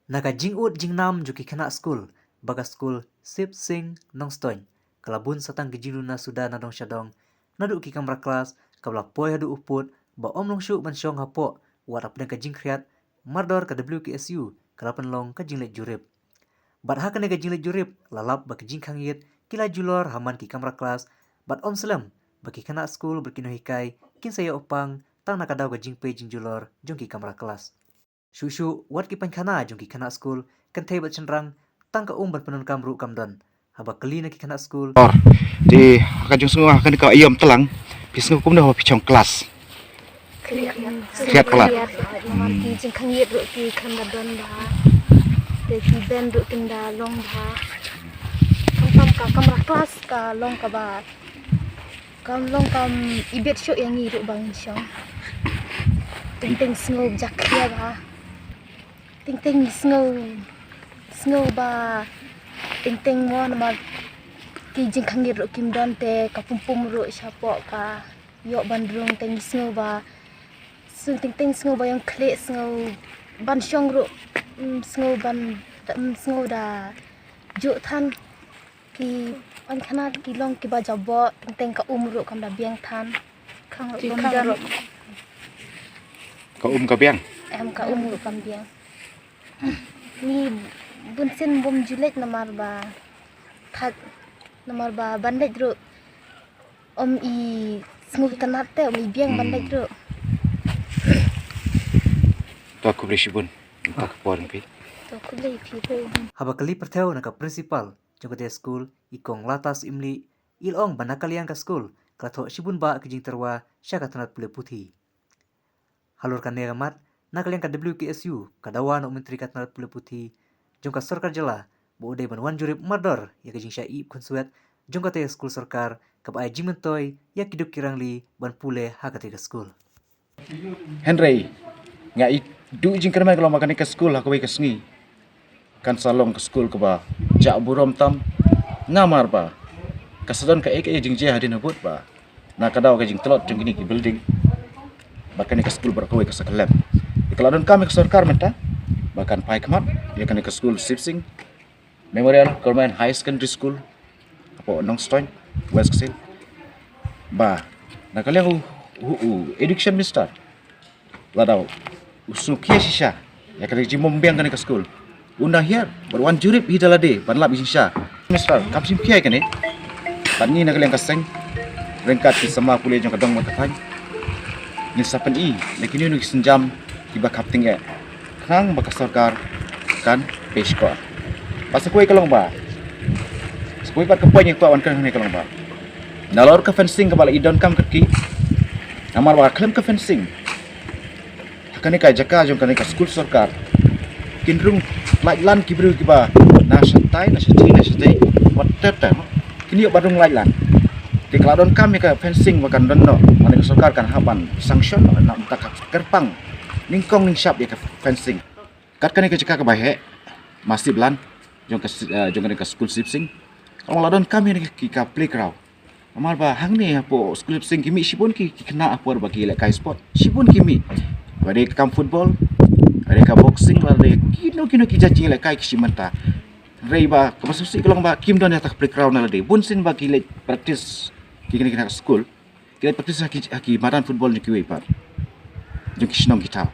Naka jingut jingnam juki kena school, baga school sip sing nong stoin. Kalabun satang gijiluna sudah nadong syadong. Naduk ki kamera kelas, kabla poi hadu uput, ba om long syuk ban syong hapo, wat apne ka jing kriat, mardor ka WKSU, kalapan long ka jinglet jurip. Bat hakan ka jinglet jurip, lalap ba ka jing kangit, kila julor haman ki kamera kelas, bat om selam, baki kena school berkino hikai, kin saya opang, tang nakadaw ka jing pe jing julor, jong ki kamera kelas. Shushu wat ki pankana jong ki kana school kan thai bat chenrang tang ka bat penun kam ru kam don haba kali na ki kana school di akan jung semua akan kau iam telang pisngu kum dah pichong kelas Kriat kelas. Mati jeng kangit ru ki kandadon dah. Te ki ben ru tinda long dah. Kam ka kamera kelas ka long ka ba. Kam long kam ibet syok yang ngiru bang syong. Ting snow jakya ba. Ting snow ba. Ting mo na ki jeng kangit ru kim don te ka pumpum ru syapok ka. Yok bandrung ting snow ba. Ting snow ba yang kle snow ban syong ru snow ban snow da juk than ki an khana ki long ki ba jabo ting ka ru kam da biang than khang ru kau kau biang em ka ru kam biang ni bun sen bom julet namar ba khat namar ba bandaj ru om i snow tanat te om i biang bandaj ru tu aku beri sibun untuk puan pi to ku lei phi pe haba kali pertheu na ka principal jong ka school ikong latas imli ilong banakaliang ka school klatho shibun ba ki jing terwa syaka tanat pule puthi halur kan neramat nakaliang ka WKSU kadawa no menteri ka tanat pule puthi jong ka sarkar jela bo de ban wan jurip mardor ya ka jing sya ip konsuet jong ka te school sarkar ka ba jimen toy ya kiduk kirangli ban pule ha ka te ka school Henry ngai du jing kermai kalau makan ke school aku ke sengi kan salong ke school ke ba jak burom tam ngamar ba kasadon ka ek jing je hadin habut ba na kadau ke jing telot jing gini ki building bahkan ke school berkawai ke sekelab kalau don kami ke sarkar menta bahkan pai kemat ya kan ke school Sipsing Memorial Government High Secondary School apa nong stoin west kesil ba na kalian education minister ladau usukia shisha ya kan jing mombiang kan ke school undang hiar berwan jurip hidalade banlap shisha minister kapsim kiai kan ni nak kalian kaseng rengkat ki sama pulih jong kadang matakan ni sapen i lekin ni senjam tiba kapting ya kang baka sarkar kan peshko pasal kuai kalong ba kuai pat kepoy ni wan kan ni kalong ba nalor ka fencing ka bala idon kam kaki amar ba klem ka fencing kani ka jaka jong kani ka school sarkar kinrung lailan kibru kiba na shantai wat tata kini badung lailan di keladon kami ka fencing makan dono mani sarkar kan haban sanction na tak kerpang ningkong ning shap ya ka fencing kat kani ka jaka ka bahe masih belan jong kani ka school Sipsing kalau ladon kami ni ka playground amar ba hang ni apo school Sipsing kimi sibun ki kena apo bagi lek kai sport sibun kimi bade kam football bade ka boxing bade kino ki jaji lek kai kisimanta reiba kamasusi kelong ba kim don ya tak playground na de bunsin ba ki lek practice kini kena school kita practice haki madan football ni kiwe par jong kisnom kita